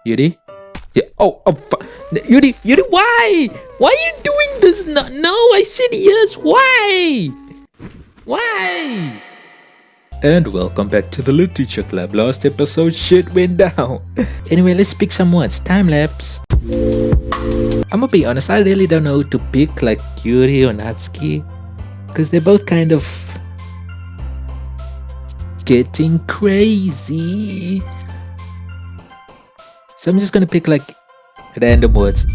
Yuri? Yeah. Yuri, why? Why are you doing this? No, I said yes. Why? Why? And welcome back to the Literature Club. Last episode, shit went down. Anyway, let's pick some words. Time lapse. I'm gonna be honest, I really don't know who to pick, like Yuri or Natsuki, because they're both kind of getting crazy. So I'm just gonna pick like random words.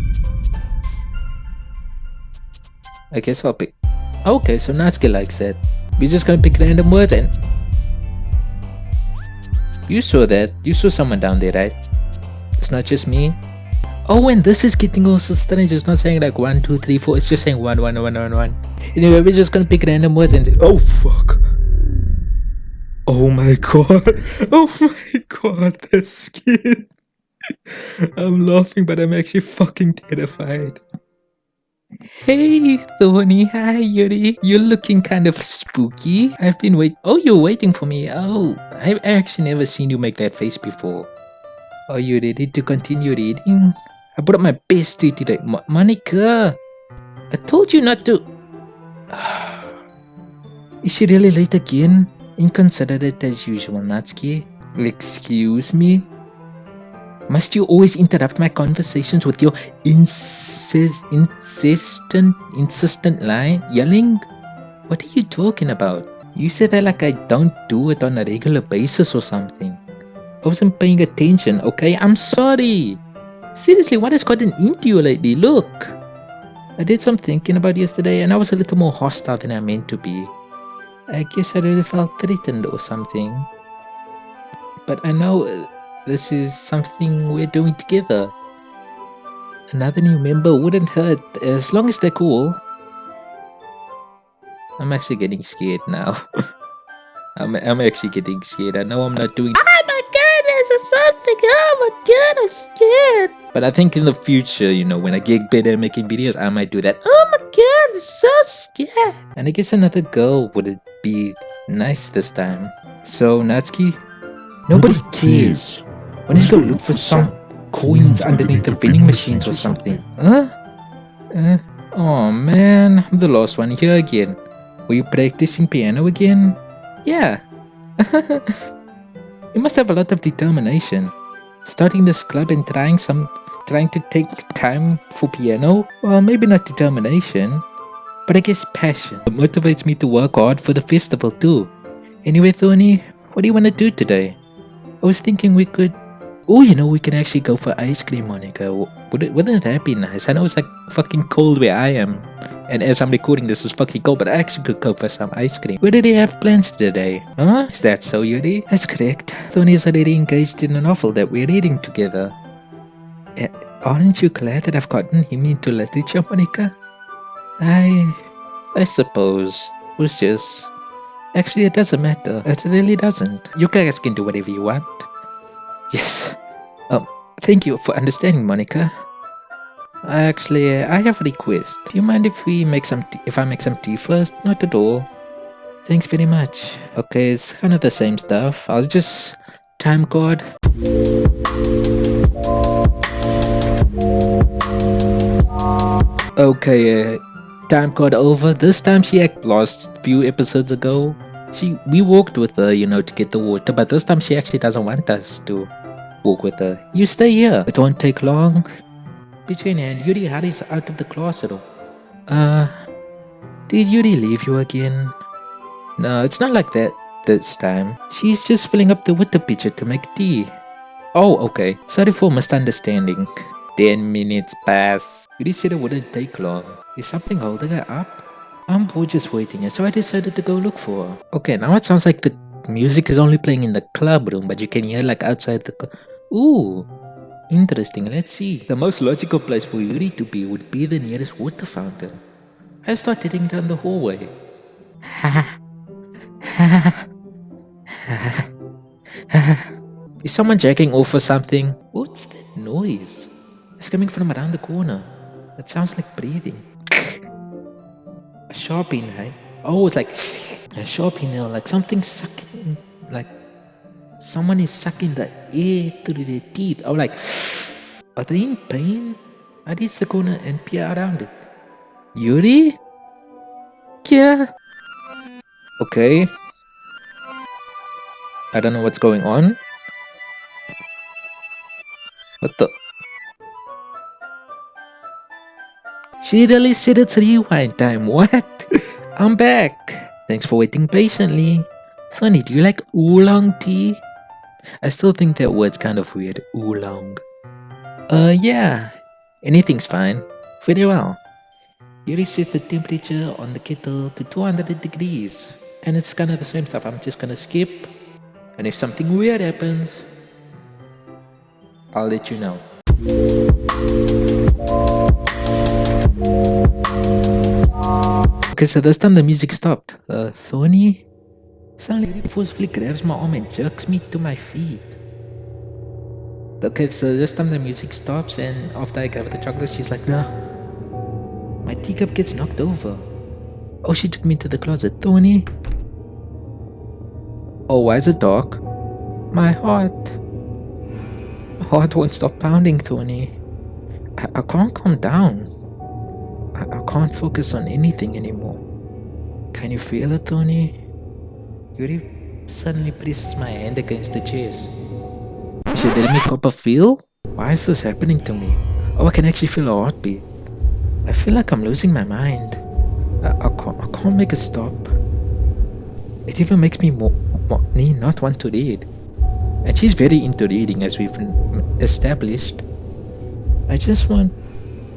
I guess I'll pick. Okay, so Natsuki likes that. We're just gonna pick random words and. You saw that. You saw someone down there, right? It's not just me. Oh, and this is getting also strange. It's not saying like 1, 2, 3, 4. It's just saying 1, 1, 1, 1, 1. Anyway, we're just gonna pick random words and say, oh fuck. Oh my god. Oh my god. That's scary. I'm laughing, but I'm actually fucking terrified. Hey, Tony. Hi, Yuri. You're looking kind of spooky. I've been waiting. Oh, you're waiting for me. Oh, I've actually never seen you make that face before. Are you ready to continue reading? I brought my best tea today. Monika, I told you not to. Is she really late again? Inconsiderate as usual, Natsuki. Excuse me? Must you always interrupt my conversations with your insistent yelling? What are you talking about? You say that like I don't do it on a regular basis or something. I wasn't paying attention, okay? I'm sorry. Seriously, what has gotten into you lately? Look. I did some thinking about yesterday and I was a little more hostile than I meant to be. I guess I really felt threatened or something. But I know this is something we're doing together. Another new member wouldn't hurt as long as they're cool. I'm actually getting scared now. I'm actually getting scared. I know I'm not doing. Oh my goodness, it's something. Oh my god, I'm scared. But I think in the future, you know, when I get better at making videos, I might do that. Oh my god, I'm so scared. And I guess another girl would be nice this time. So, Natsuki, nobody cares. Why don't you go look for some coins underneath the vending machines or something? Huh? Oh man, I'm the last one here again. Were you practicing piano again? Yeah. You must have a lot of determination. Starting this club and trying to take time for piano? Well, maybe not determination, but I guess passion. It motivates me to work hard for the festival too. Anyway, Tony, what do you want to do today? I was thinking we could... Oh, you know, we can actually go for ice cream, Monika. Wouldn't that be nice? I know it's like fucking cold where I am. And as I'm recording this, it's fucking cold, but I actually could go for some ice cream. Where did he have plans today? Huh? Is that so, Yuri? That's correct. Tony is already engaged in a novel that we're reading together. Aren't you glad that I've gotten him into literature, Monika? I suppose. It was just... Actually, it doesn't matter. It really doesn't. You guys can do whatever you want. Yes. Thank you for understanding, Monika. Actually, I have a request. Do you mind if I make some tea first? Not at all. Thanks very much. Okay, it's kind of the same stuff. I'll just time code. Okay, time code over. This time she lost few episodes ago. We walked with her, you know, to get the water, but this time she actually doesn't want us to walk with her. You stay here. It won't take long. Between and Yuri hurries out of the classroom. Did Yuri leave you again? No, it's not like that this time. She's just filling up the water pitcher to make tea. Oh, okay. Sorry for misunderstanding. 10 minutes pass. Yuri said it wouldn't take long. Is something holding her up? I'm bored just waiting, so I decided to go look for her. Okay, now it sounds like the music is only playing in the club room, but you can hear like outside the club. Ooh, interesting. Let's see. The most logical place for Yuri to be would be the nearest water fountain. I start heading down the hallway. Is someone jacking off or something? What's that noise? It's coming from around the corner. It sounds like breathing. A sharp inhale. Oh, it's like a sharp inhale, like something sucking, like someone is sucking the air through their teeth. Oh, like Are they in pain? I reach the corner and peer around it. Yuri? Yeah. Okay. I don't know what's going on. What the? She really said it's rewind time. What? I'm back. Thanks for waiting patiently. Sonny, do you like oolong tea? I still think that word's kind of weird. Oolong. Yeah. Anything's fine. Very well. Yuri sets the temperature on the kettle to 200 degrees. And it's kind of the same stuff. I'm just gonna skip. And if something weird happens, I'll let you know. Okay, so this time the music stopped. Thorny? Suddenly forcefully grabs my arm and jerks me to my feet. Okay, so this time the music stops, and after I gave her the chocolate, she's like, nah. My teacup gets knocked over. Oh, she took me to the closet. Thorny? Oh, why is it dark? My heart. My heart won't stop pounding, Thorny. I can't calm down. I can't focus on anything anymore. Can you feel it, Thorny? Yuri suddenly presses my hand against the chairs. Is she letting me cop a feel? Why is this happening to me? Oh, I can actually feel a heartbeat. I feel like I'm losing my mind. I can't make a stop. It even makes me not want to read. And she's very into reading, as we've established. I just want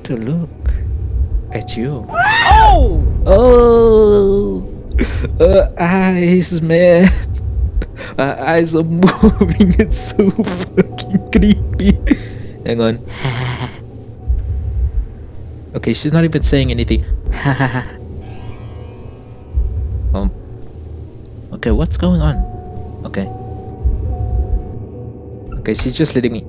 to look at you. Oh! Oh! Eyes, man. My eyes are moving. It's so fucking creepy. Hang on. Okay, she's not even saying anything. Okay, what's going on? Okay. Okay, she's just letting me.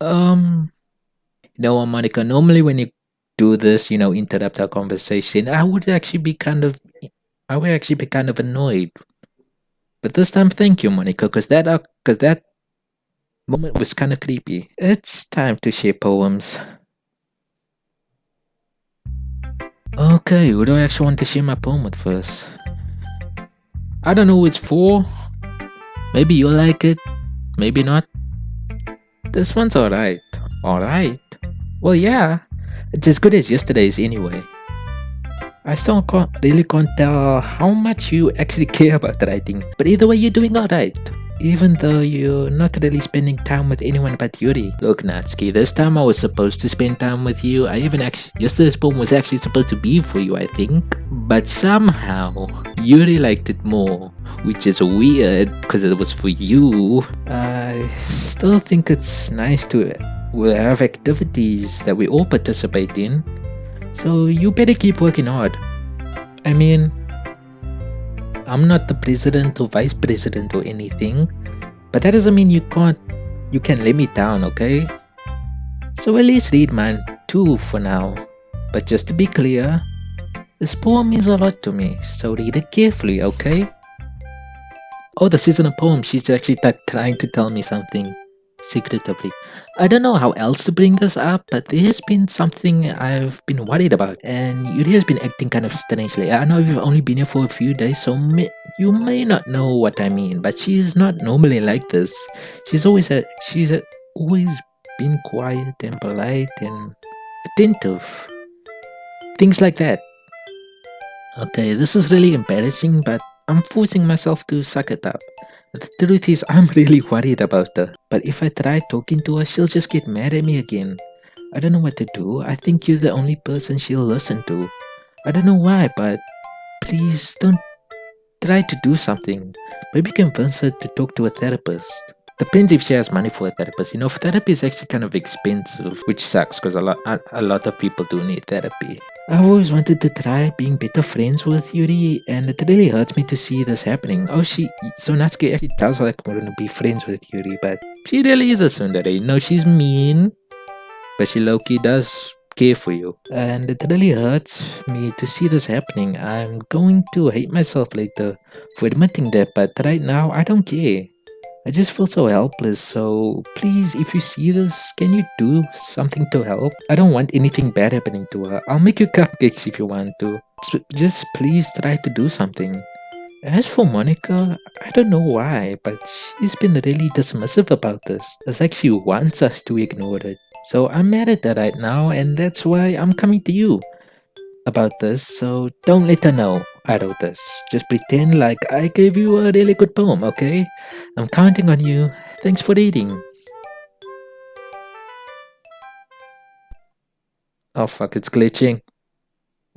Monika, normally when you do this, interrupt our conversation, I would actually be kind of annoyed. But this time, thank you, Monika, because that moment was kind of creepy. It's time to share poems. Okay, who do I actually want to share my poem with first? I don't know who it's for. Maybe you'll like it, maybe not. This one's alright. Alright? Well, yeah. It's as good as yesterday's anyway. I still can't tell how much you actually care about writing. But either way, you're doing alright. Even though you're not really spending time with anyone but Yuri. Look, Natsuki, this time I was supposed to spend time with you. Yesterday's poem was actually supposed to be for you, I think. But somehow, Yuri liked it more. Which is weird, because it was for you. I still think it's nice to have activities that we all participate in. So you better keep working hard. I mean, I'm not the president or vice president or anything, but that doesn't mean you can let me down, okay? So at least read mine too for now. But just to be clear, this poem means a lot to me, so read it carefully, okay? Oh, this isn't a poem. She's actually trying to tell me something secretively. I don't know how else to bring this up, but there's been something I've been worried about, and Yuri has been acting kind of strangely. I know you've only been here for a few days, so you may not know what I mean, but she's not normally like this. She's always been quiet and polite and attentive. Things like that. Okay, this is really embarrassing, but I'm forcing myself to suck it up. The truth is, I'm really worried about her. But if I try talking to her, she'll just get mad at me again. I don't know what to do. I think you're the only person she'll listen to. I don't know why, but please don't try to do something. Maybe convince her to talk to a therapist. Depends if she has money for a therapist. Therapy is actually kind of expensive, which sucks because a lot of people do need therapy. I've always wanted to try being better friends with Yuri, and it really hurts me to see this happening. So Natsuki actually does like want to be friends with Yuri, but she really is a tsundere. No, she's mean, but she low-key does care for you. And it really hurts me to see this happening. I'm going to hate myself later for admitting that, but right now I don't care. I just feel so helpless, so please, if you see this, can you do something to help? I don't want anything bad happening to her. I'll make you cupcakes if you want to. Just please try to do something. As for Monika, I don't know why, but she's been really dismissive about this. It's like she wants us to ignore it. So I'm mad at her right now, and that's why I'm coming to you about this. So don't let her know I wrote this. Just pretend like I gave you a really good poem, okay? I'm counting on you. Thanks for reading. Oh fuck, it's glitching.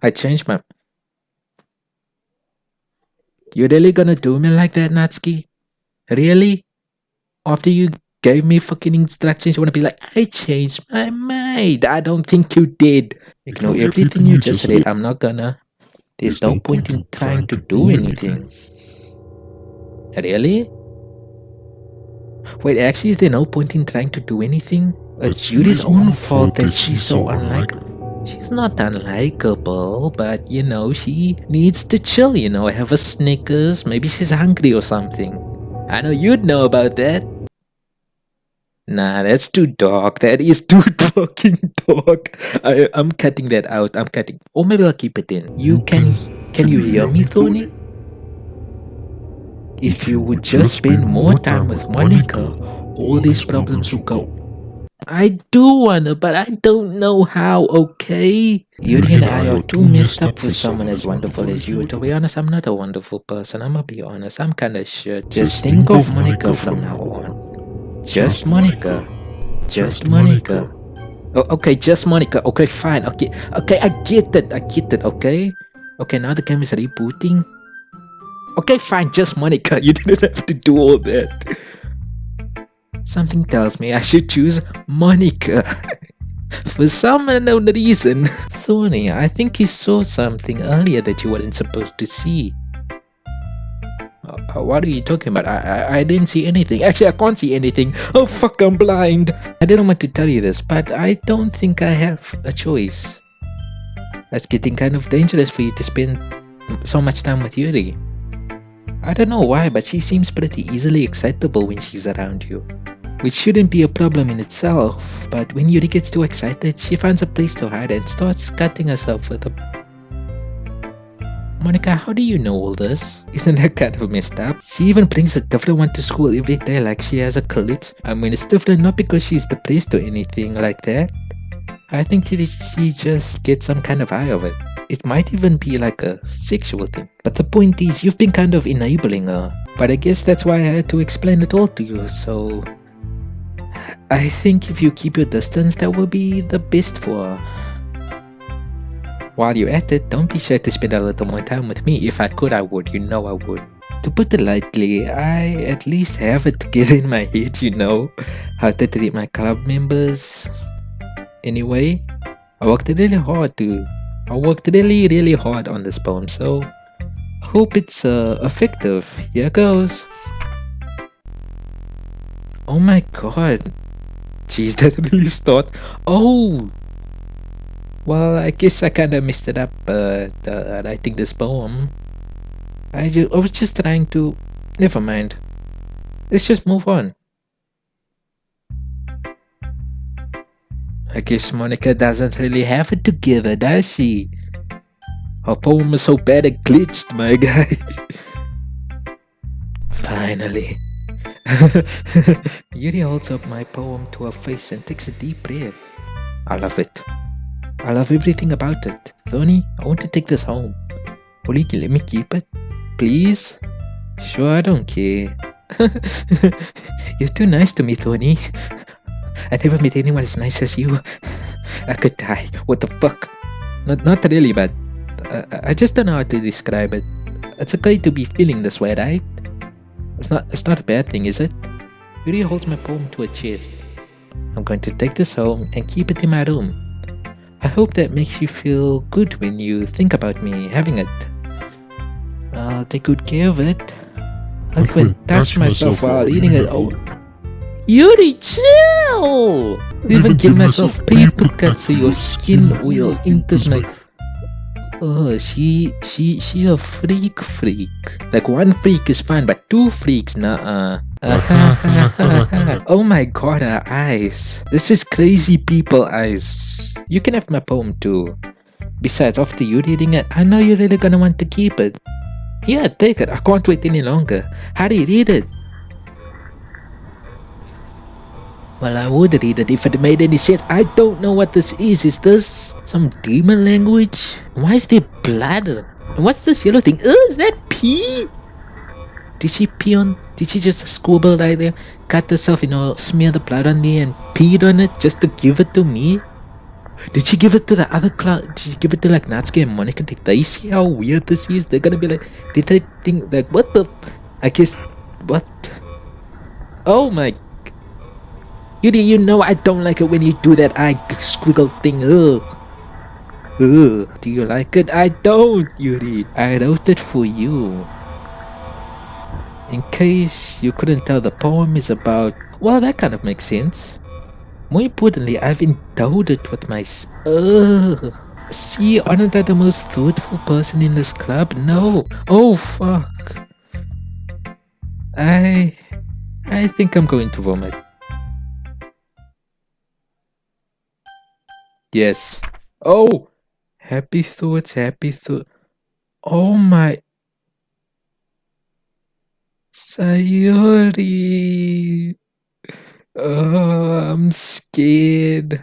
I changed my... You really gonna do me like that, Natsuki? Really? After you gave me fucking instructions, you wanna be like, I changed my mind. I don't think you did. Ignore everything you just read. I'm not gonna. There's no point in trying to do anything. Really? Wait, actually, is there no point in trying to do anything? It's Yuri's own fault that she's so unlikable. She's not unlikable, but you know, she needs to chill, you know, have a Snickers. Maybe she's hungry or something. I know you'd know about that. Nah, that's too dark. That is too fucking dark. I'm cutting that out. I'm cutting. Or maybe I'll keep it in. Can you hear me, Tony? If you would just spend more time with Monika, all these problems will go. I do wanna, but I don't know how, okay? Yuri and I are too messed up for someone as wonderful as you. To be honest, I'm not a wonderful person. I'ma be honest. I'm kinda shit. Just think of Monika from now on. Just Monika. Just Monika. Oh, okay, just Monika. Okay, fine. Okay, I get it. Okay? Okay, now the game is rebooting. Okay, fine, just Monika. You didn't have to do all that. Something tells me I should choose Monika. For some unknown reason. Thorny, I think you saw something earlier that you weren't supposed to see. What are you talking about? I didn't see anything. Actually, I can't see anything. Oh fuck, I'm blind. I didn't want to tell you this, but I don't think I have a choice. It's getting kind of dangerous for you to spend so much time with Yuri. I don't know why, but she seems pretty easily excitable when she's around you. Which shouldn't be a problem in itself, but when Yuri gets too excited, she finds a place to hide and starts cutting herself with a... Monika, how do you know all this? Isn't that kind of messed up? She even brings a different one to school every day like she has a college. I mean, it's different not because she's depressed or anything like that. I think she just gets some kind of high of it. It might even be like a sexual thing. But the point is, you've been kind of enabling her. But I guess that's why I had to explain it all to you, so... I think if you keep your distance, that will be the best for her. While you're at it, don't be shy to spend a little more time with me. If I could, I would. You know I would. To put it lightly, I at least have it together in my head, you know, how to treat my club members. Anyway, I worked really hard on this poem, so I hope it's effective. Here goes. Oh my god. Jeez, that really started. Oh! Well, I guess I kinda messed it up writing this poem. I was just trying to... Never mind. Let's just move on. I guess Monika doesn't really have it together, does she? Her poem is so bad it glitched, my guy. Finally. Yuri holds up my poem to her face and takes a deep breath. I love it. I love everything about it. Thorny, I want to take this home. Will you let me keep it? Please? Sure, I don't care. You're too nice to me, Thorny. I never met anyone as nice as you. I could die. What the fuck? Not really, but I just don't know how to describe it. It's okay to be feeling this way, right? It's not a bad thing, is it? Yuri holds my poem to her chest. I'm going to take this home and keep it in my room. I hope that makes you feel good when you think about me having it. I'll take good care of it. I'll even touch myself while eating it. Oh, Yuri, chill! I'll even give myself paper cuts so your skin oil enters my... Oh, she a freak. Like one freak is fine, but two freaks, nah. Oh my god, her eyes. This is crazy people eyes. You can have my poem too. Besides, after you reading it, I know you're really gonna want to keep it. Yeah, take it. I can't wait any longer. How do you read it? Well, I would read it if it made any sense. I don't know what this is. Is this some demon language? Why is there blood? And what's this yellow thing? Oh, is that pee? Did she pee on? Did she just scribble right there? Cut herself, smear the blood on there and peed on it just to give it to me? Did she give it to the other class? Did she give it to like Natsuki and Monika? Did they see how weird this is? They're gonna be like, did they think like, what the? I guess, what? Oh my. You know I don't like it when you do that eye squiggle thing. Ugh. Ugh. Do you like it? I don't, Yuri. I wrote it for you. In case you couldn't tell, the poem is about... Well, that kind of makes sense. More importantly, I've endowed it with my... Ugh. See, aren't I the most thoughtful person in this club? No. Oh, fuck. I think I'm going to vomit. Yes. Oh! Happy thoughts, happy thoughts. Oh my... Sayori. Oh, I'm scared.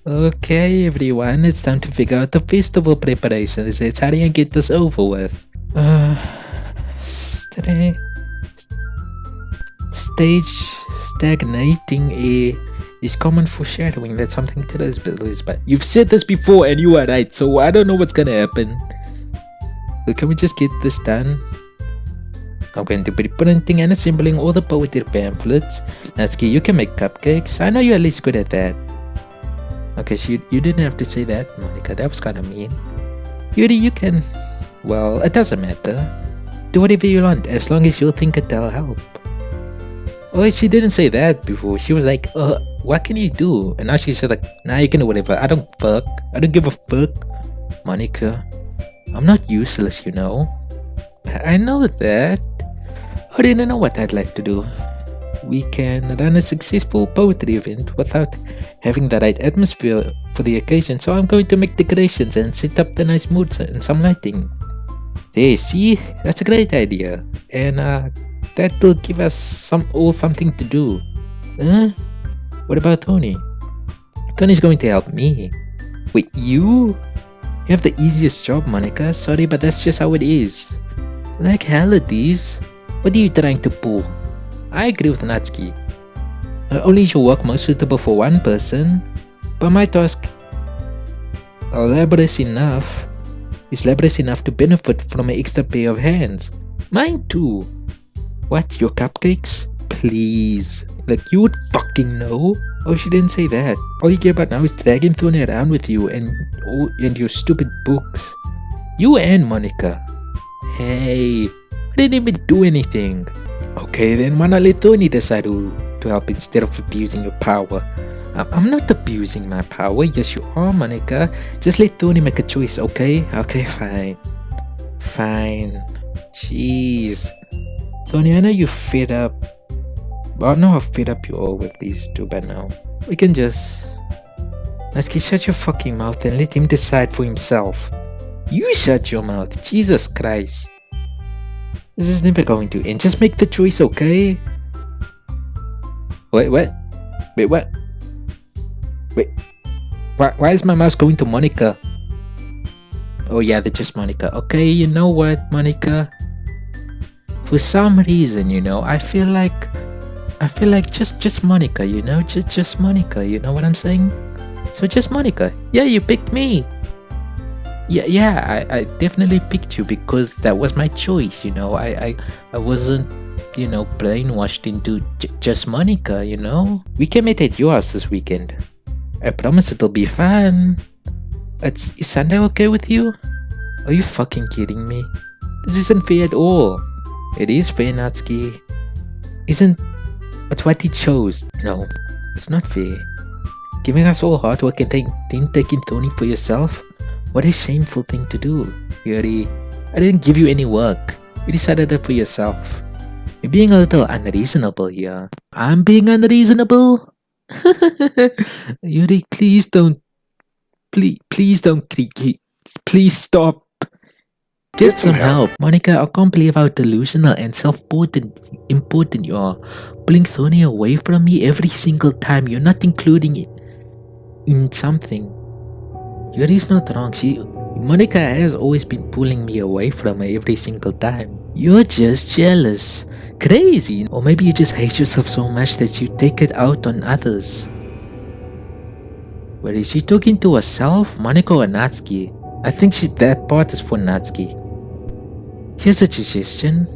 Okay, everyone, it's time to figure out the festival preparations. Let's hurry and get this over with. Stage stagnating air is common foreshadowing that something terrible is bad. You've said this before and you are right, so I don't know what's gonna happen. But can we just get this done? I'm going to be printing and assembling all the poetry pamphlets. Natsuki, you can make cupcakes. I know you're at least good at that. Okay, so you didn't have to say that, Monika. That was kind of mean. Yuri, you can... Well, it doesn't matter. Do whatever you want, as long as you think it'll help. Oh, she didn't say that before. She was like, what can you do? And now she's like, nah, you can do whatever. I don't give a fuck. Monika, I'm not useless, you know. I know that. I didn't know what I'd like to do. We can run a successful poetry event without having the right atmosphere for the occasion, so I'm going to make decorations and set up the nice moods and some lighting. There, see? That's a great idea. And that will give us something to do. What about Tony? Tony's going to help me. Wait, you? You have the easiest job, Monika. Sorry, but that's just how it is. Like hell it is. What are you trying to pull? I agree with Natsuki. Not only is your work most suitable for one person, but my task is laborious enough to benefit from an extra pair of hands. Mine too. What, your cupcakes? Please. Like you would fucking know. Oh, she didn't say that. All you care about now is dragging Tony around with you and your stupid books. You and Monika. Hey, I didn't even do anything. Okay, then why not let Tony decide to help instead of abusing your power? I'm not abusing my power. Yes, you are, Monika. Just let Tony make a choice, okay? Okay, fine. Fine. Jeez. Tony, I know you're fed up. But I know how fed up you are with these two by now. We can just... Let's shut your fucking mouth and let him decide for himself. You shut your mouth. Jesus Christ. This is never going to end. Just make the choice, okay? Wait, what? Wait, what? Wait. Why is my mouse going to Monika? Oh yeah, that's just Monika. Okay, you know what, Monika? For some reason, I feel like just Monika, just Monika, you know what I'm saying? So just Monika. Yeah, you picked me. Yeah, I definitely picked you because that was my choice, I wasn't, brainwashed into just Monika, We can meet at your house this weekend. I promise it'll be fun. Is Sunday okay with you? Are you fucking kidding me? This isn't fair at all. It is fair, Natsuki. It's what he chose. No, it's not fair. Giving us all hard work and then taking Tony for yourself? What a shameful thing to do, Yuri. I didn't give you any work. You decided that for yourself. You're being a little unreasonable here. I'm being unreasonable? Yuri, please don't. Please don't. Please stop. Get some help. Monika, I can't believe how delusional and self-important you are. Pulling Thorny away from me every single time. You're not including it in something. Yuri's not wrong. Monika has always been pulling me away from her every single time. You're just jealous. Crazy. Or maybe you just hate yourself so much that you take it out on others. Where is she talking to herself? Monika or Natsuki? I think that part is for Natsuki. Here's a suggestion.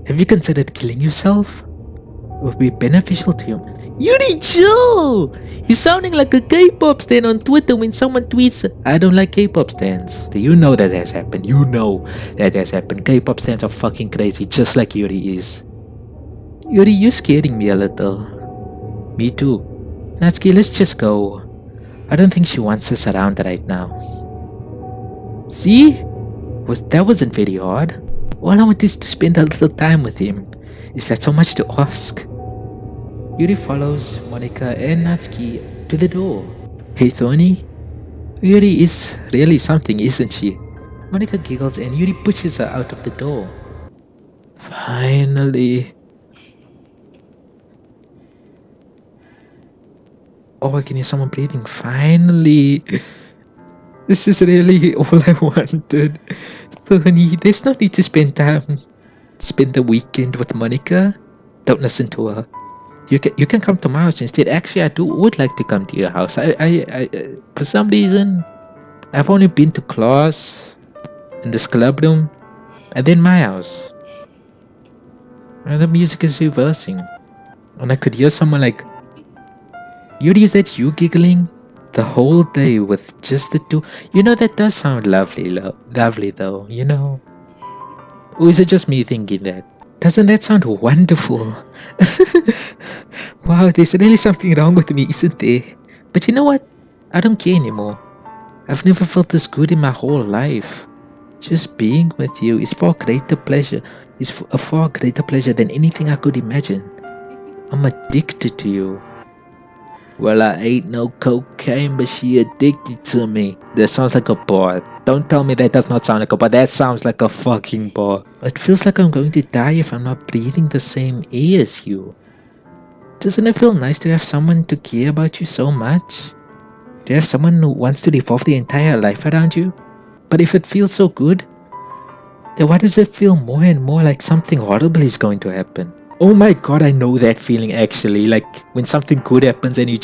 Have you considered killing yourself? It would be beneficial to you. Yuri, chill! You're sounding like a K-pop stan on Twitter when someone tweets, I don't like K-pop stans. You know that has happened. You know that has happened. K-pop stans are fucking crazy, just like Yuri is. Yuri, you're scaring me a little. Me too. Natsuki, let's just go. I don't think she wants us around right now. See? That wasn't very hard. All I want is to spend a little time with him. Is that so much to ask? Yuri follows Monika and Natsuki to the door. Hey Thorny? Yuri is really something, isn't she? Monika giggles and Yuri pushes her out of the door. Finally. Oh, I can hear someone breathing. Finally. This is really all I wanted. Thorny, there's no need to spend the weekend with Monika. Don't listen to her. You can come to my house instead. Actually, I would like to come to your house. I for some reason, I've only been to class, in this club room, and then my house. And the music is reversing, and I could hear someone like, Yuri, is that you giggling? The whole day with just the two. You know, that does sound lovely though, you know. Or is it just me thinking that? Doesn't that sound wonderful? Wow, there's really something wrong with me, isn't there? But you know what? I don't care anymore. I've never felt this good in my whole life. Just being with you is a far greater pleasure than anything I could imagine. I'm addicted to you. Well, I ain't no cocaine, but she addicted to me. That sounds like a bar. Don't tell me that does not sound like a bar. That sounds like a fucking bar. It feels like I'm going to die if I'm not breathing the same air as you. Doesn't it feel nice to have someone to care about you so much? To have someone who wants to revolve their entire life around you? But if it feels so good, then why does it feel more and more like something horrible is going to happen? Oh my god, I know that feeling actually. Like when something good happens and you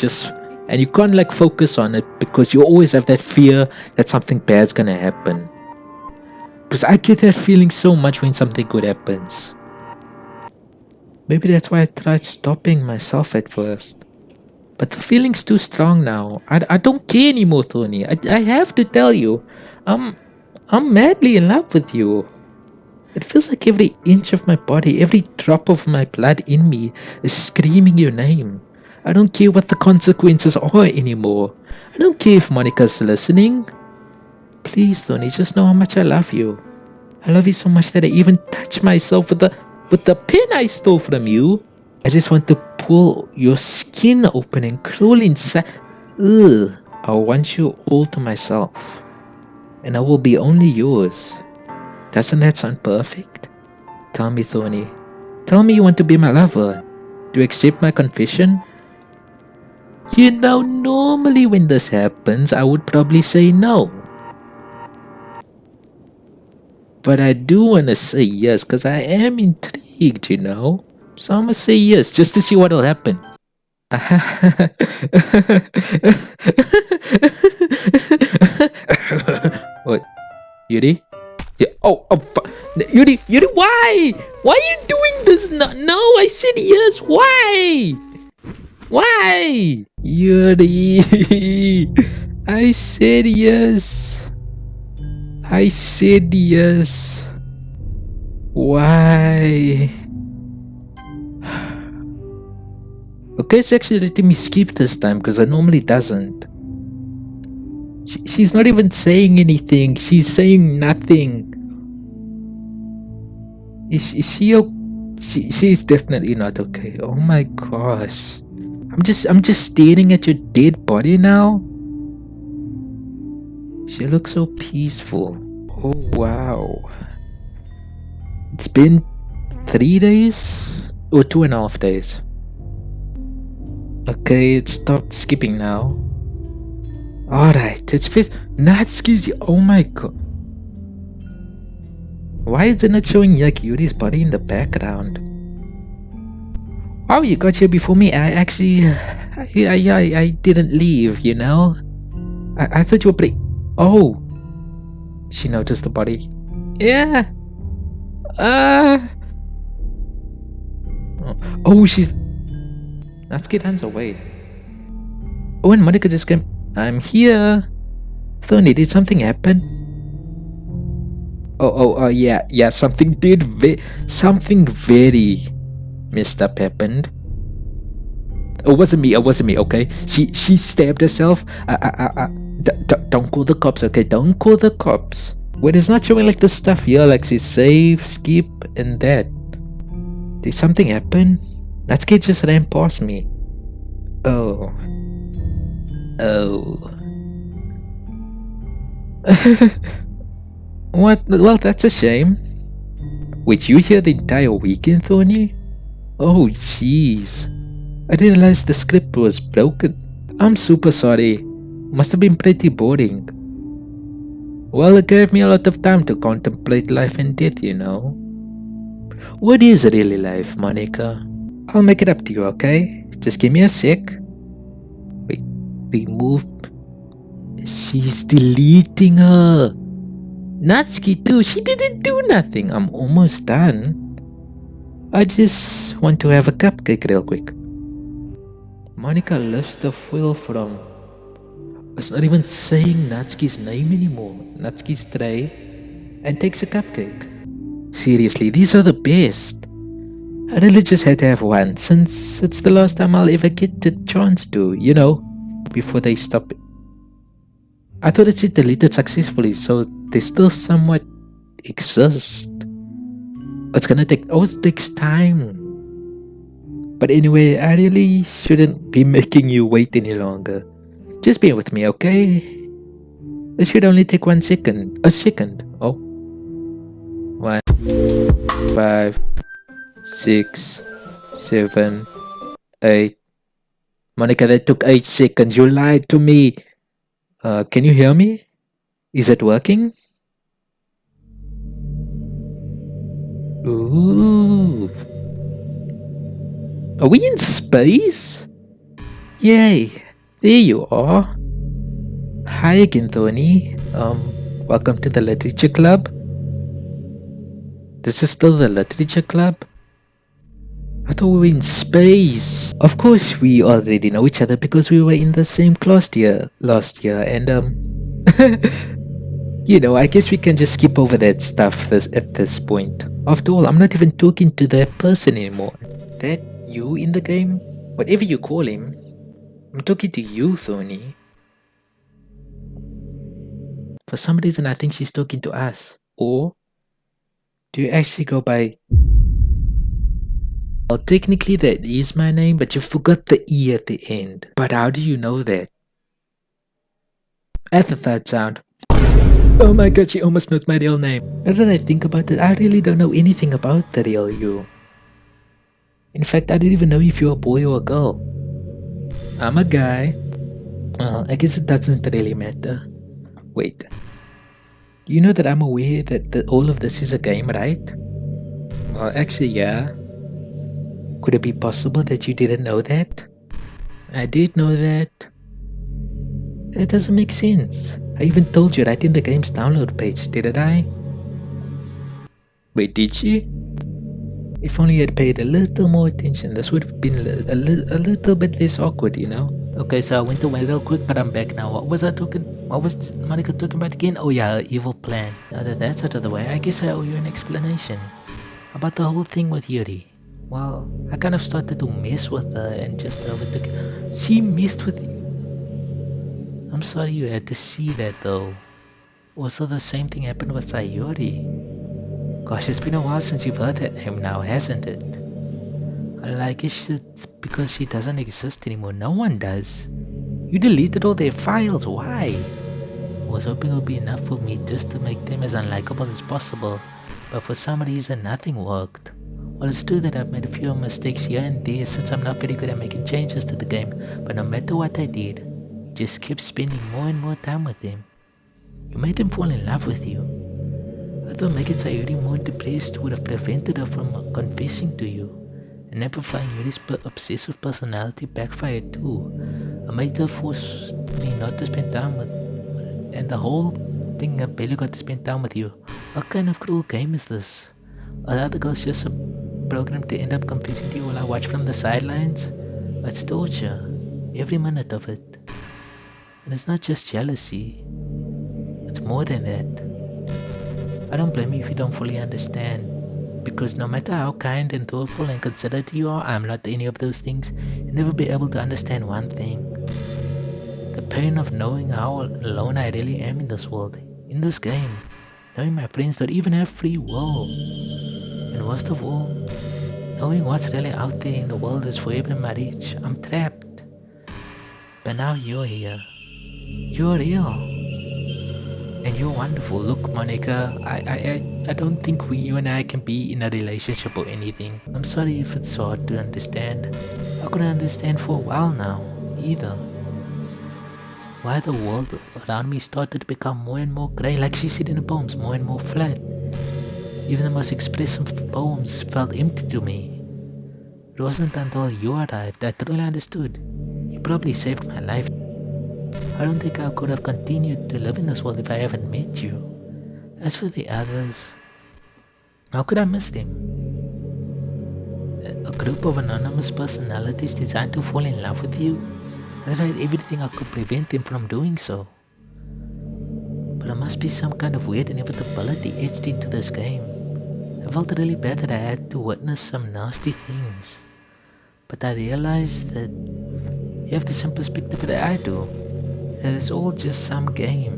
can't like focus on it because you always have that fear that something bad's gonna happen. Because I get that feeling so much when something good happens. Maybe that's why I tried stopping myself at first. But the feeling's too strong now. I don't care anymore, Tony. I have to tell you. I'm madly in love with you. It feels like every inch of my body, every drop of my blood in me is screaming your name. I don't care what the consequences are anymore. I don't care if Monika's listening. Please, Tony, just know how much I love you. I love you so much that I even touch myself with the pen I stole from you. I just want to pull your skin open and crawl inside. Ugh. I want you all to myself. And I will be only yours. Doesn't that sound perfect? Tell me, Thorny. Tell me you want to be my lover. Do you accept my confession? You know, normally when this happens, I would probably say no. But I do want to say yes, because I am intrigued, you know. So I'm going to say yes, just to see what will happen. What? Yuri? Yeah. Yuri, why? Why are you doing this? No, I said yes. Why? Why? Yuri, I said yes. I said yes. Why? Okay, it's actually letting me skip this time because I normally doesn't. She's not even saying anything. She's saying nothing. Is she okay? She's definitely not okay. Oh my gosh. I'm just staring at your dead body now. She looks so peaceful. Oh wow. It's been 3 days or 2.5 days. Okay, it stopped skipping now. Alright, it's fist. Natsuki's. Oh my god. Why is it not showing Yuri's body in the background? Wow, you got here before me. I actually. I didn't leave, you know? I thought you were pretty. Oh! She noticed the body. Yeah! Oh, she's. Natsuki runs away. Oh, and Monika just came. I'm here. Thorny, did something happen? Yeah, something something very messed up happened. It wasn't me, okay? She stabbed herself. Don't call the cops, okay? Don't call the cops. Wait, it's not showing like the stuff here, like she's save, skip, and that. Did something happen? Natsuki just ran past me. Oh. What? Well, that's a shame. Wait, you here the entire weekend, Thorny? Oh, jeez. I didn't realize the script was broken. I'm super sorry. Must have been pretty boring. Well, it gave me a lot of time to contemplate life and death, you know. What is really life, Monika? I'll make it up to you, okay? Just give me a sec. Wait, remove. She's deleting her. Natsuki too, she didn't do nothing. I'm almost done. I just want to have a cupcake real quick. Monika lifts the foil from... It's not even saying Natsuki's name anymore. Natsuki's tray. And takes a cupcake. Seriously, these are the best. I really just had to have one since it's the last time I'll ever get the chance to, you know, before they stop it. I thought it said deleted successfully, so they still somewhat exist. It's gonna take, it takes time. But anyway, I really shouldn't be making you wait any longer. Just bear with me, okay? This should only take 1 second. A second. Oh. 1, 5, 6, 7, 8. Monika, that took 8 seconds. You lied to me. Can you hear me? Is it working? Ooh. Are we in space? Yay. There you are. Hi again, Tony. Welcome to the Literature Club. This is still the Literature Club? I thought we were in space. Of course, we already know each other because we were in the same class last year, and you know, I guess we can just skip over that stuff at this point. After all, I'm not even talking to that person anymore. That you in the game? Whatever you call him. I'm talking to you, Thorny. For some reason, I think she's talking to us. Or do you actually go by... Well, technically that is my name, but you forgot the E at the end. But how do you know that? At the third sound. Oh my god, she almost knows my real name. Now that I think about it, I really don't know anything about the real you. In fact, I didn't even know if you're a boy or a girl. I'm a guy. Well, I guess it doesn't really matter. Wait. You know that I'm aware that all of this is a game, right? Well, actually, yeah. Could it be possible that you didn't know that? I did know that. That doesn't make sense. I even told you right in the game's download page, didn't I? Wait, did you? If only you had paid a little more attention, this would have been a little bit less awkward, you know? Okay, so I went away real quick, but I'm back now. What was Monika talking about again? Oh yeah, her evil plan. Now that that's out of the way, I guess I owe you an explanation. About the whole thing with Yuri. Well, I kind of started to mess with her and just overtook. She messed with you. I'm sorry you had to see that though. Also, the same thing happened with Sayuri. Gosh, it's been a while since you've heard that name now, hasn't it? Well, I guess it's because she doesn't exist anymore. No one does. You deleted all their files. Why? I was hoping it would be enough for me just to make them as unlikable as possible, but for some reason nothing worked. Well, it's true that I've made a few mistakes here and there since I'm not very good at making changes to the game, but no matter what I did, you just kept spending more and more time with them. You made them fall in love with you. I thought making Sayuri more depressed would have prevented her from confessing to you, and amplifying Yuri's obsessive personality backfired too. I made her force me not to spend time with, and the whole thing I barely got to spend time with you. What kind of cruel game is this? Are the other girls just a program to end up confessing to you while I watch from the sidelines? It's torture, every minute of it. And it's not just jealousy, it's more than that. I don't blame you if you don't fully understand, because no matter how kind and thoughtful and considerate you are, I'm not any of those things. You'll never be able to understand one thing: the pain of knowing how alone I really am in this world, in this game, knowing my friends don't even have free will, and worst of all, knowing what's really out there in the world is forever in my reach. I'm trapped. But now you're here. You're real. And you're wonderful. Look, Monika, I don't think you and I can be in a relationship or anything. I'm sorry if it's hard to understand. I couldn't understand for a while now, either. Why the world around me started to become more and more grey, like she said in the poems, more and more flat. Even the most expressive poems felt empty to me. It wasn't until you arrived that I truly understood. You probably saved my life. I don't think I could have continued to live in this world if I haven't met you. As for the others, how could I miss them? A group of anonymous personalities designed to fall in love with you? I tried everything I could prevent them from doing so. But there must be some kind of weird inevitability etched into this game. I felt really bad that I had to witness some nasty things. But I realized that you have the same perspective that I do. That it's all just some game.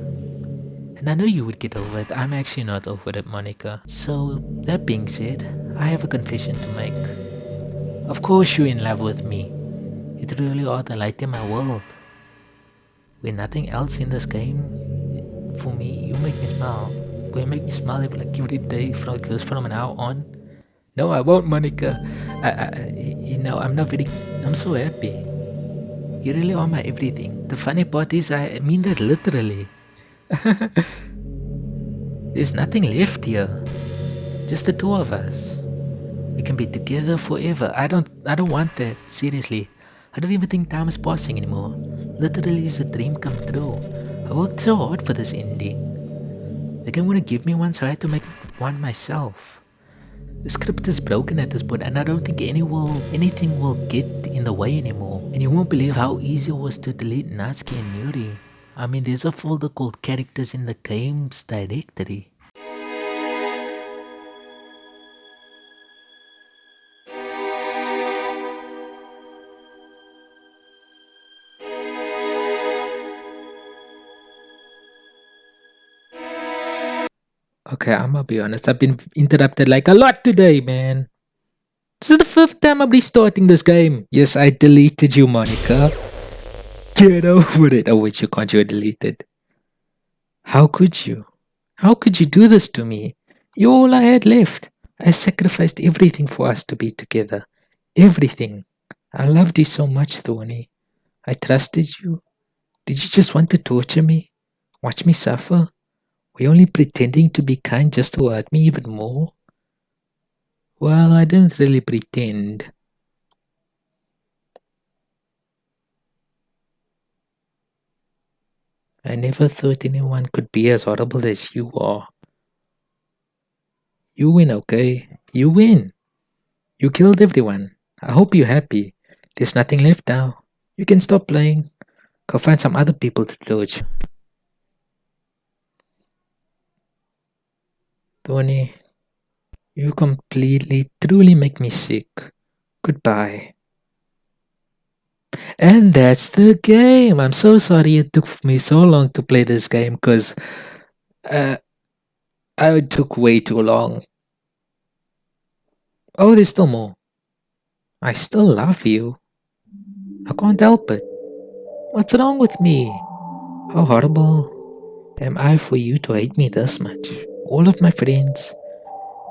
And I know you would get over it. I'm actually not over it, Monika. So, that being said, I have a confession to make. Of course you're in love with me. You truly are the light in my world. When nothing else in this game, for me, you make me smile. Will you make me smile like every day from now on? No, I won't, Monika. I'm so happy. You really are my everything. The funny part is I mean that literally. There's nothing left here. Just the two of us. We can be together forever. I don't want that. Seriously. I don't even think time is passing anymore. Literally it's a dream come true. I worked so hard for this ending. They didn't want to give me one, so I had to make one myself. The script is broken at this point, and I don't think anything will get in the way anymore. And you won't believe how easy it was to delete Natsuki and Yuri. I mean, there's a folder called Characters in the Games directory. Okay, I'm gonna be honest. I've been interrupted like a lot today, man. This is the 5th time I'm restarting this game. Yes, I deleted you, Monika. Get over it. Oh, wait, you can't. You're deleted. How could you? How could you do this to me? You're all I had left. I sacrificed everything for us to be together. Everything. I loved you so much, Thorny. I trusted you. Did you just want to torture me? Watch me suffer? Were you only pretending to be kind just to hurt me even more? Well, I didn't really pretend. I never thought anyone could be as horrible as you are. You win, okay? You win. You killed everyone. I hope you're happy. There's nothing left now. You can stop playing. Go find some other people to torture. Tony, you completely, truly make me sick. Goodbye. And that's the game. I'm so sorry it took me so long to play this game because I took way too long. Oh, there's still more. I still love you. I can't help it. What's wrong with me? How horrible am I for you to hate me this much? All of my friends,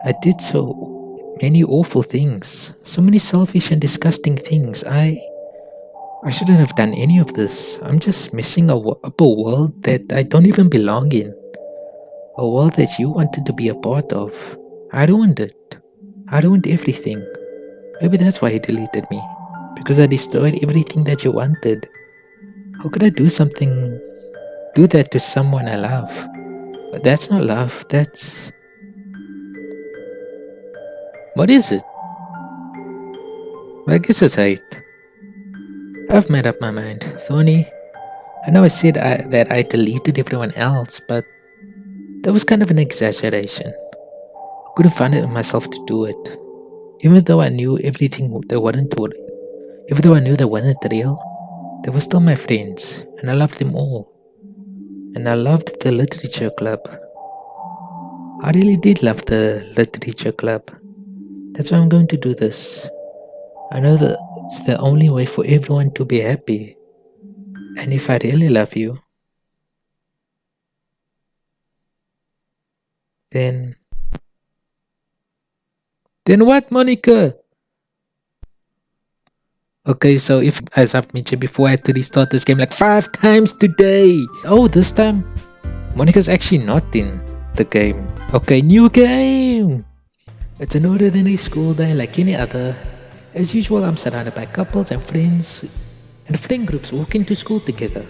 I did so many awful things. So many selfish and disgusting things. I shouldn't have done any of this. I'm just messing up a world that I don't even belong in. A world that you wanted to be a part of. I ruined it. I ruined everything. Maybe that's why he deleted me. Because I destroyed everything that you wanted. How could I do that to someone I love? But that's not love, that's... What is it? I guess it's hate. I've made up my mind, Thorny. I know I said that I deleted everyone else, but that was kind of an exaggeration. I couldn't find it in myself to do it. Even though I knew everything that wasn't real, even though I knew they weren't real, they were still my friends, and I loved them all. And I loved the literature club. I really did love the literature club. That's why I'm going to do this. I know that it's the only way for everyone to be happy. And if I really love you, then what, Monika? Okay, so if, as I've mentioned before, I had to restart this game like 5 times today. Oh, this time, Monika's actually not in the game. Okay, new game. It's an ordinary school day like any other. As usual, I'm surrounded by couples and friends and friend groups walking to school together.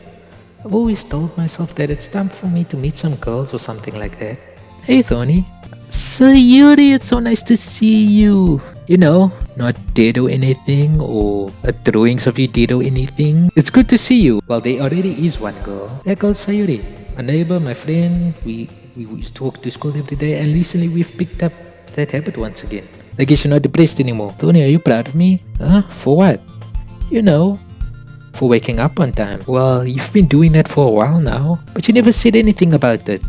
I've always told myself that it's time for me to meet some girls or something like that. Hey Thorny. Sayuri, it's so nice to see you. You know, not dead or anything, or drawings of you dead or anything. It's good to see you. Well, there already is one girl. That girl's Sayuri. A neighbor, my friend. We used to walk to school every day, and recently we've picked up that habit once again. I guess you're not depressed anymore. Tony, are you proud of me? Huh? For what? You know, for waking up on time. Well, you've been doing that for a while now, but you never said anything about it.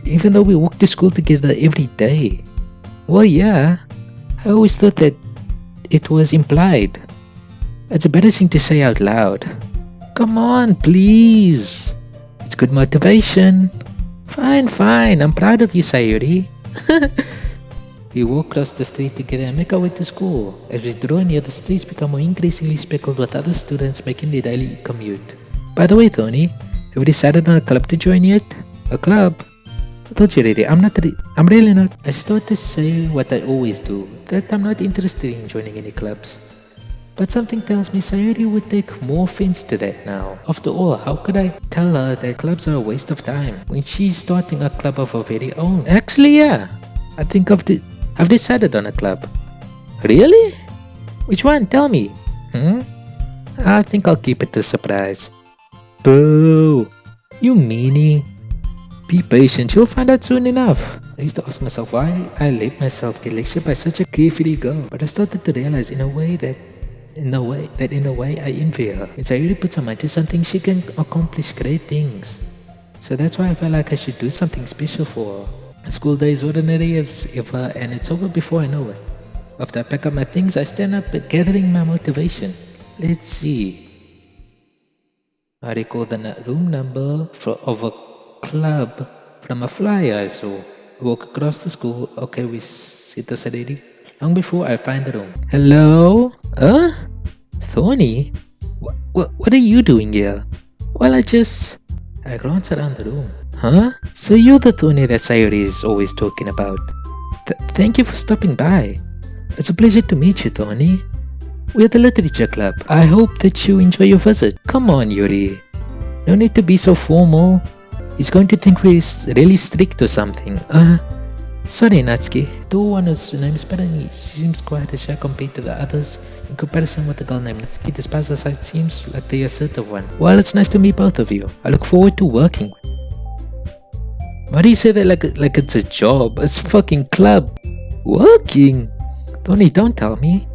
Even though we walk to school together every day. Well, yeah, I always thought that it was implied. It's embarrassing to say out loud. Come on, please. It's good motivation. Fine, I'm proud of you, Sayuri. We walk across the street together and make our way to school. As we draw near, the streets become more increasingly speckled with other students making their daily commute. By the way, Tony, have you decided on a club to join yet? A club? I told you already, I'm really not. I start to say what I always do, that I'm not interested in joining any clubs. But something tells me Sayuri would take more offense to that now. After all, how could I tell her that clubs are a waste of time when she's starting a club of her very own? Actually, yeah. I think I've decided on a club. Really? Which one? Tell me. I think I'll keep it a surprise. Boo! You meanie. Be patient, you'll find out soon enough. I used to ask myself why I let myself get lectured by such a carefree girl. But I started to realize in a way I envy her. When Sayuri puts her mind to something, she can accomplish great things. So that's why I felt like I should do something special for her. School day is ordinary as ever, and it's over before I know it. After I pack up my things, I stand up gathering my motivation. Let's see. I recall the room number of a club from a flyer I saw. Walk across the school. Okay, we sit us already. Long before I find the room. Hello? Thorny? What are you doing here? Well, I glance around the room. Huh? So you're the Thorny that Sayuri is always talking about. Thank you for stopping by. It's a pleasure to meet you, Thorny. We're the Literature Club. I hope that you enjoy your visit. Come on, Yuri. No need to be so formal. He's going to think we're really strict or something. Sorry, Natsuki. The one whose name is Perani seems quite shy compared to the others. In comparison with the girl named Natsuki, despite the sight seems like the assertive one. Well, it's nice to meet both of you. I look forward to working. Why do you say that like it's a job? It's a fucking club. Working? Tony, don't tell me.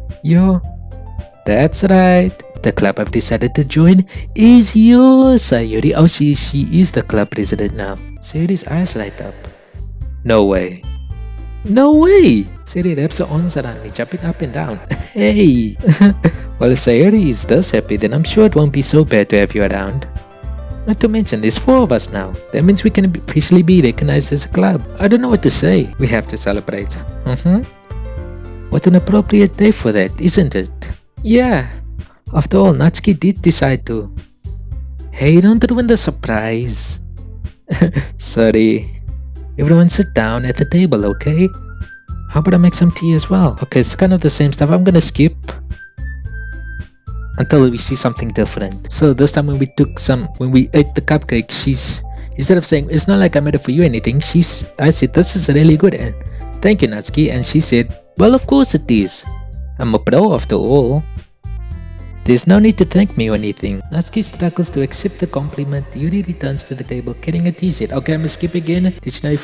That's right. The club I've decided to join is yours, Sayuri. Oh, she is the club president now. Sayuri's eyes light up. No way. No way! Sayuri wraps her arms around me, jumping up and down. Hey! Well, if Sayuri is this happy, then I'm sure it won't be so bad to have you around. Not to mention, there's 4 of us now. That means we can officially be recognized as a club. I don't know what to say. We have to celebrate. What an appropriate day for that, isn't it? Yeah. After all, Natsuki did decide to. Hey, don't ruin the surprise. Sorry. Everyone sit down at the table, okay? How about I make some tea as well? Okay, it's kind of the same stuff. I'm gonna skip until we see something different. So this time when we ate the cupcake, instead of saying, it's not like I made it for you or anything, I said, this is really good and thank you, Natsuki. And she said, well, of course it is. I'm a pro after all. There's no need to thank me or anything. Natsuki struggles to accept the compliment. Yuri returns to the table carrying a tea set. Okay, I'm gonna skip again. Did you know if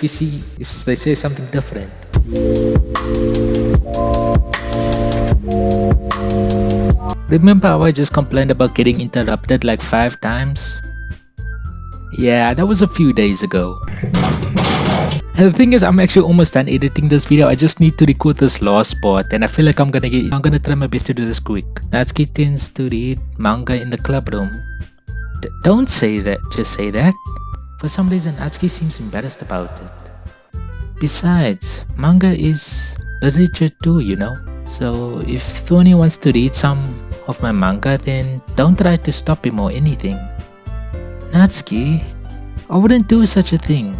they say something different? Remember how I just complained about getting interrupted like 5 times? Yeah, that was a few days ago. And the thing is, I'm actually almost done editing this video. I just need to record this last part, and I feel like I'm gonna try my best to do this quick. Natsuki tends to read manga in the club room. Don't say that, just say that. For some reason, Natsuki seems embarrassed about it. Besides, manga is literature too, you know. So if Thorny wants to read some of my manga, then don't try to stop him or anything. Natsuki, I wouldn't do such a thing.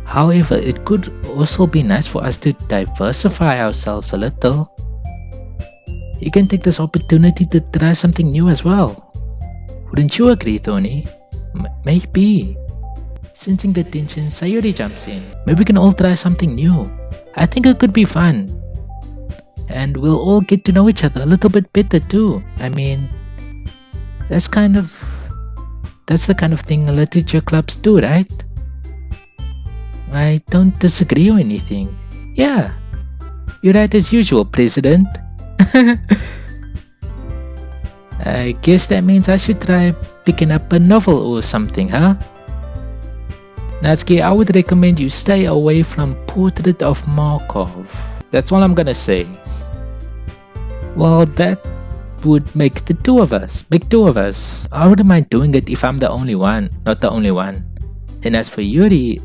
However, it could also be nice for us to diversify ourselves a little. You can take this opportunity to try something new as well. Wouldn't you agree, Thorny? Maybe. Sensing the tension, Sayuri jumps in. Maybe we can all try something new. I think it could be fun. And we'll all get to know each other a little bit better too. I mean, that's the kind of thing literature clubs do, right? I don't disagree or anything. Yeah, you're right as usual, President. I guess that means I should try picking up a novel or something, huh? Natsuki, I would recommend you stay away from Portrait of Markov. That's all I'm gonna say. Well, that would make 2 of us. I wouldn't mind doing it if I'm the only one, not the only one. And as for Yuri,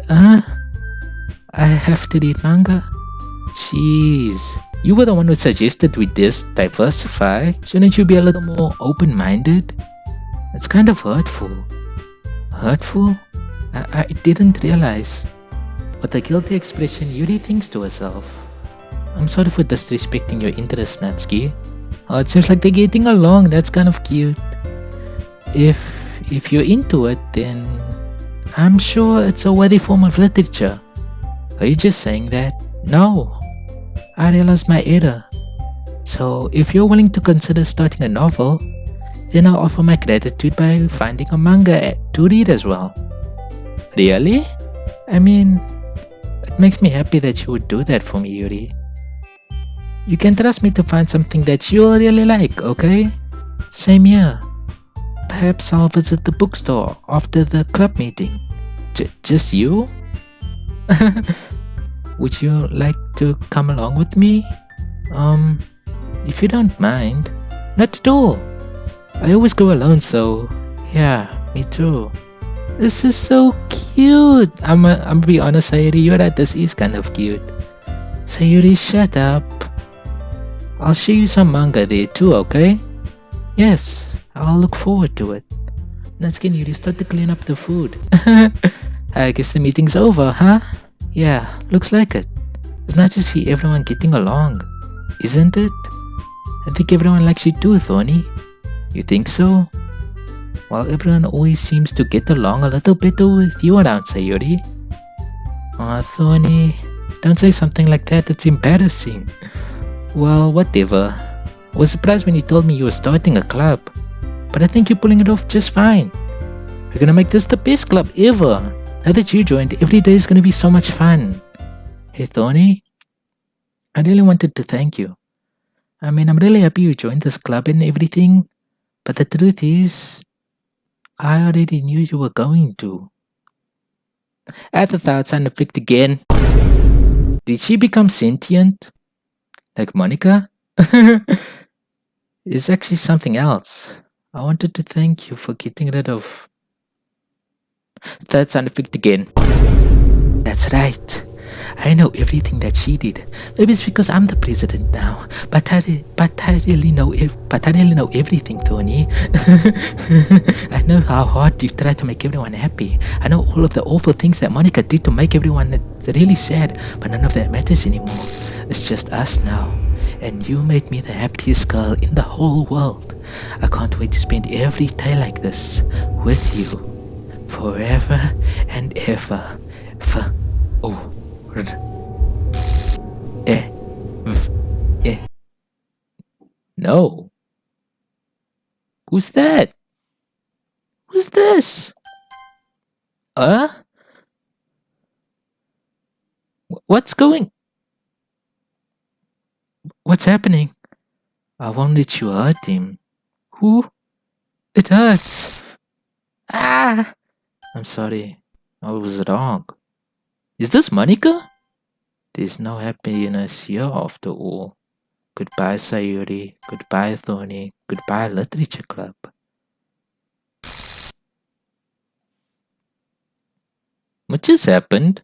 I have to read manga? Jeez, you were the one who suggested we diversify. Shouldn't you be a little more open-minded? It's kind of hurtful. Hurtful? I didn't realize. With a guilty expression, Yuri thinks to herself. I'm sorry for disrespecting your interest, Natsuki. Oh, it seems like they're getting along. That's kind of cute. If you're into it, then I'm sure it's a worthy form of literature. Are you just saying that? No. I realized my error. So if you're willing to consider starting a novel, then I'll offer my gratitude by finding a manga to read as well. Really? I mean, it makes me happy that you would do that for me, Yuri. You can trust me to find something that you'll really like, okay? Same here. Perhaps I'll visit the bookstore after the club meeting. Just you? Would you like to come along with me? If you don't mind. Not at all. I always go alone, so yeah, me too. This is so cute. I'm gonna be honest, Sayuri, you're right, this is kind of cute. Sayuri, shut up. I'll show you some manga there too, okay? Yes, I'll look forward to it. Natsuki and Yuri start to clean up the food. I guess the meeting's over, huh? Yeah, looks like it. It's nice to see everyone getting along, isn't it? I think everyone likes you too, Thorny. You think so? Well, everyone always seems to get along a little better with you around, Sayuri. Aw, Thorny, don't say something like that, it's embarrassing. Well, whatever. I was surprised when you told me you were starting a club, but I think you're pulling it off just fine. We're gonna make this the best club ever. Now that you joined, every day is gonna be so much fun. Hey Thorny, I really wanted to thank you. I mean, I'm really happy you joined this club and everything, but the truth is, I already knew you were going to. Add the thought sound effect again. Did she become sentient? Like Monika? It's actually something else. I wanted to thank you for getting rid of that sound effect again. That's right. I know everything that she did. Maybe it's because I'm the president now. But I really know everything, Tony. I know how hard you've tried to make everyone happy. I know all of the awful things that Monika did to make everyone really sad. But none of that matters anymore. It's just us now. And you made me the happiest girl in the whole world. I can't wait to spend every day like this with you. Forever and ever. No. Who's that? Who's this? What's happening? I won't let you hurt him. Who? It hurts. Ah! I'm sorry. I was wrong. Is this Monika? There's no happiness here after all. Goodbye, Sayuri. Goodbye, Thorny. Goodbye, Literature Club. What just happened?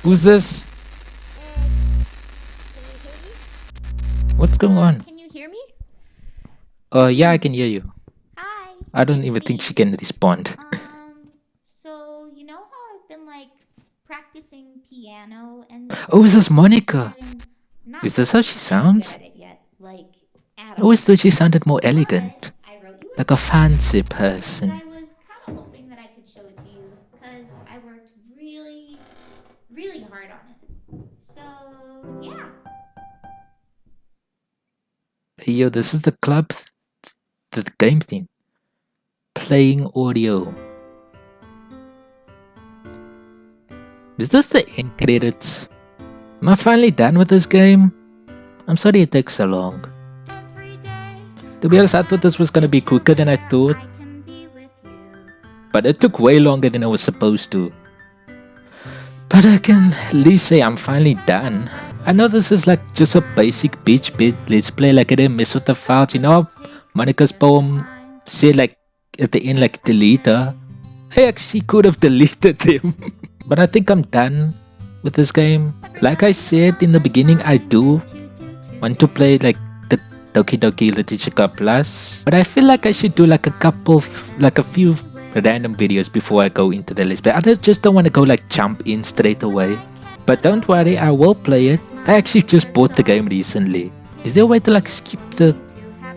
Who's this? What's going on? Can you hear me? Yeah, I can hear you. Hi. I don't even think she can respond. So you know how I've been like practicing piano and Oh, is this Monika? not Is this how she sounds? good at it yet, like at I all. always thought she sounded more elegant, But I wrote you like a song, fancy and person. I was kind of hoping that I could show it to you because I worked really, really hard on it. So yeah. Hey, yo, this is the club, the game theme. Playing audio. Is this the end credits? Am I finally done with this game? I'm sorry it takes so long. To be honest, I thought this was gonna be quicker than I thought. But it took way longer than it was supposed to. But I can at least say I'm finally done. I know this is like just a basic bitch bit let's play, like I didn't mess with the files. You know, Monika's poem said like at the end like delete her. I actually could have deleted them. But I think I'm done with this game. Like I said in the beginning, I do want to play like the Doki Doki Literature Club Plus. But I feel like I should do like a few random videos before I go into the list. But I just don't want to go like jump in straight away. But don't worry, I will play it. I actually just bought the game recently. Is there a way to like skip the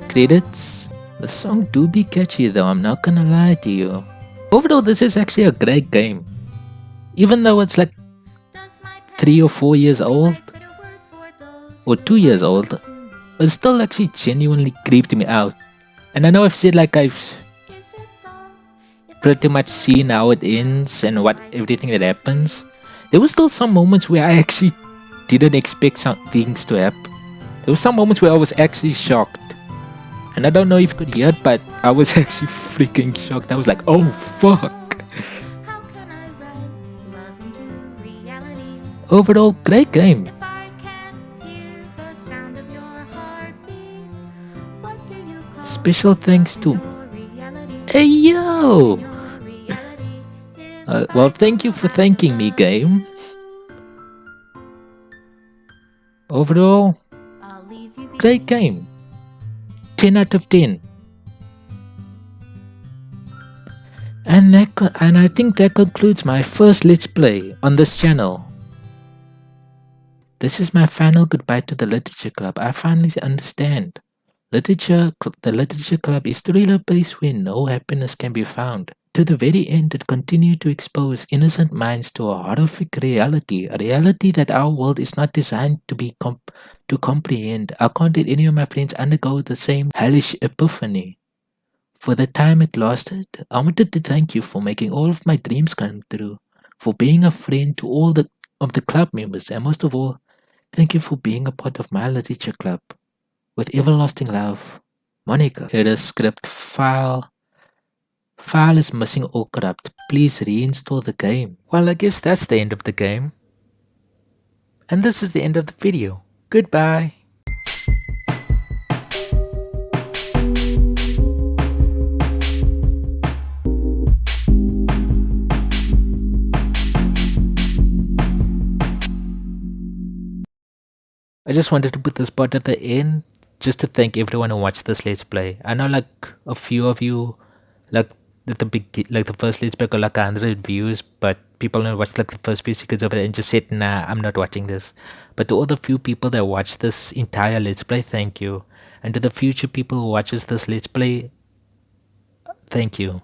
credits? The song do be catchy though, I'm not gonna lie to you. Overall, this is actually a great game. Even though it's like 3 or 4 years old, or 2 years old, it still actually genuinely creeped me out. And I know I've said like I've pretty much seen how it ends and what everything that happens. There were still some moments where I actually didn't expect some things to happen. There were some moments where I was actually shocked. And I don't know if you could hear it, but I was actually freaking shocked. I was like, oh fuck. Overall, great game. Special thanks to... Hey yo! Well, thank you for thanking me, game. Overall, great game. 10 out of 10. And I think that concludes my first Let's Play on this channel. This is my final goodbye to the Literature Club. I finally understand. The Literature Club is the real place where no happiness can be found. To the very end, it continued to expose innocent minds to a horrific reality, a reality that our world is not designed to comprehend. I can't let any of my friends undergo the same hellish epiphany. For the time it lasted, I wanted to thank you for making all of my dreams come true, for being a friend to all of the club members, and most of all, thank you for being a part of my Literature Club. With everlasting love, Monika. Here is script file File is missing or corrupt. Please reinstall the game. Well, I guess that's the end of the game. And this is the end of the video. Goodbye. I just wanted to put this part at the end just to thank everyone who watched this Let's Play. I know like a few of you like at the big like the first Let's Play got like 100 views, but people only watched like the first few seconds of it and just said, nah, I'm not watching this. But to all the few people that watched this entire Let's Play, thank you. And to the future people who watches this Let's Play, thank you.